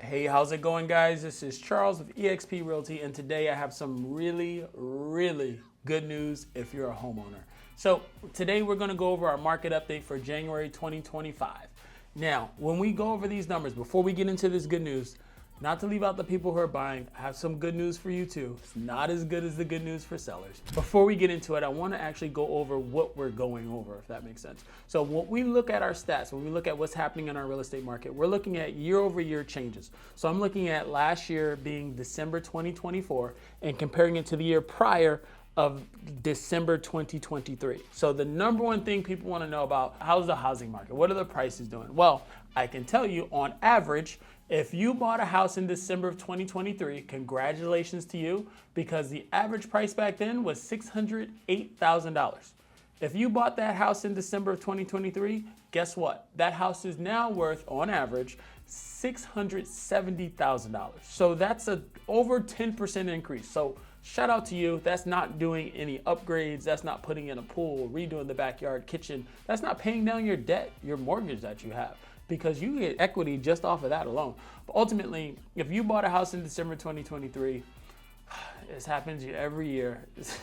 Hey, how's it going, guys? This is Charles with eXp Realty, and today I have some really good news if you're a homeowner. So today we're going to go over our market update for January 2025. Now, when we go over these numbers, before we get into this good news, not to leave out the people who are buying, I have some good news for you too. It's not as good as the good news for sellers. Before we get into it, I want to actually go over what we're going over, if that makes sense. So when we look at our stats, when we look at what's happening in our real estate market, we're looking at year-over-year changes. So I'm looking at last year being December 2024 and comparing it to the year prior of December 2023. So the number one thing people want to know about, how's the housing market? What are the prices doing? Well, I can tell you on average, if you bought a house in December of 2023, congratulations to you, because the average price back then was $608,000. If you bought that house in December of 2023, guess what? That house is now worth, on average, $670,000. So that's a over 10% increase. So shout out to you. That's not doing any upgrades. That's not putting in a pool, redoing the backyard, kitchen. That's not paying down your debt, your mortgage that you have, because you get equity just off of that alone. But ultimately, if you bought a house in December 2023, this happens every year. It's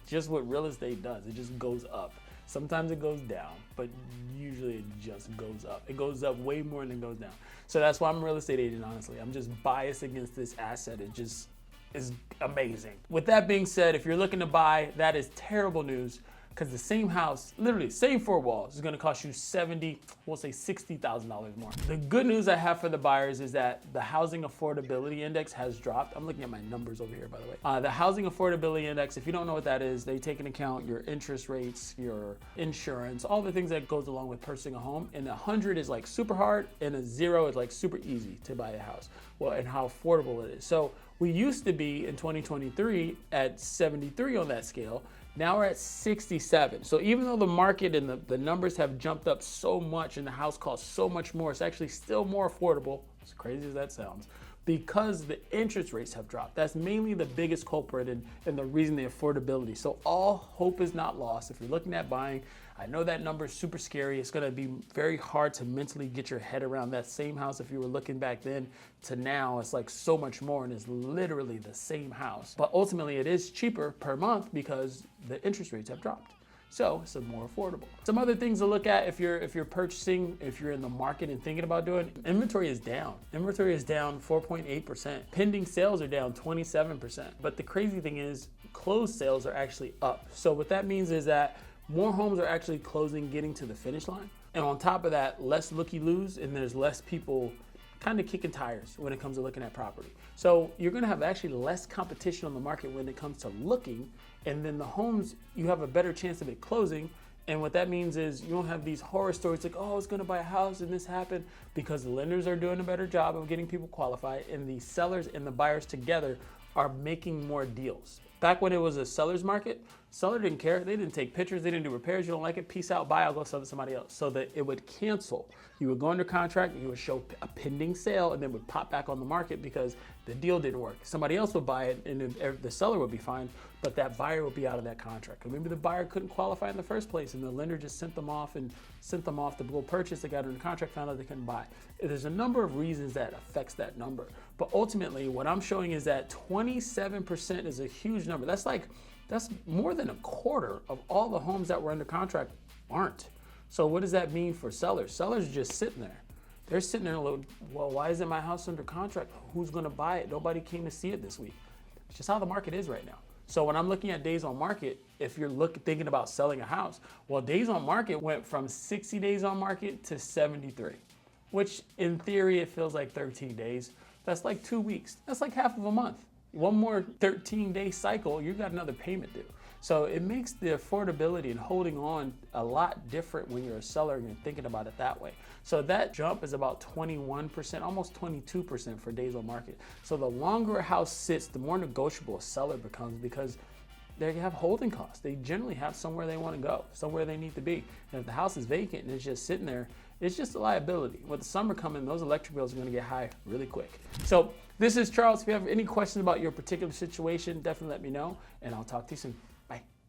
just what real estate does. It just goes up. Sometimes it goes down, but usually it just goes up. It goes up way more than it goes down. So that's why I'm a real estate agent, honestly. I'm just biased against this asset. It just is amazing. With that being said, if you're looking to buy, that is terrible news, because the same house, literally same four walls, is going to cost you $60,000 more. The good news I have for the buyers is that the housing affordability index has dropped. I'm looking at my numbers over here, by the way. The housing affordability index, if you don't know what that is, they take into account your interest rates, your insurance, all the things that goes along with purchasing a home. And 100 is like super hard, and a 0 is like super easy to buy a house. Well, and how affordable it is. So we used to be in 2023 at 73 on that scale. Now we're at 67. So even though the market and the numbers have jumped up so much and the house costs so much more, it's actually still more affordable, as crazy as that sounds, because the interest rates have dropped. That's mainly the biggest culprit and the reason, the affordability. So all hope is not lost. If you're looking at buying, I know that number is super scary. It's gonna be very hard to mentally get your head around that same house. If you were looking back then to now, it's like so much more, and it's literally the same house. But ultimately it is cheaper per month because the interest rates have dropped. So it's more affordable. Some other things to look at if you're purchasing, if you're in the market and thinking about doing, inventory is down. Inventory is down 4.8%. Pending sales are down 27%. But the crazy thing is closed sales are actually up. So what that means is that more homes are actually closing, getting to the finish line. And on top of that, less looky-loos, and there's less people kind of kicking tires when it comes to looking at property. So you're gonna have actually less competition on the market when it comes to looking, and then the homes, you have a better chance of it closing. And what that means is you don't have these horror stories like, oh, I was gonna buy a house and this happened, because the lenders are doing a better job of getting people qualified, and the sellers and the buyers together are making more deals. Back when it was a seller's market, seller didn't care. They didn't take pictures. They didn't do repairs. You don't like it? Peace out. Bye. I'll go sell to somebody else. So that it would cancel. You would go under contract. You would show a pending sale, and then would pop back on the market because the deal didn't work. Somebody else would buy it, and the seller would be fine, but that buyer would be out of that contract. Or maybe the buyer couldn't qualify in the first place, and the lender just sent them off to go purchase. They got under contract, found out they couldn't buy. There's a number of reasons that affects that number. But ultimately, what I'm showing is that 27% is a huge number. That's more than a quarter of all the homes that were under contract aren't. So what does that mean for sellers? Sellers are just sitting there. They're sitting there, well, why isn't my house under contract? Who's gonna buy it? Nobody came to see it this week. It's just how the market is right now. So when I'm looking at days on market, if you're thinking about selling a house, well, days on market went from 60 days on market to 73, which in theory, it feels like 13 days. That's like 2 weeks. That's like half of a month. One more 13-day cycle, you got another payment due. So it makes the affordability and holding on a lot different when you're a seller and you're thinking about it that way. So that jump is about 21%, almost 22% for days on market. So the longer a house sits, the more negotiable a seller becomes, because they have holding costs. They generally have somewhere they want to go, somewhere they need to be. And if the house is vacant and it's just sitting there, it's just a liability. With the summer coming, those electric bills are going to get high really quick. So this is Charles. If you have any questions about your particular situation, definitely let me know, and I'll talk to you soon.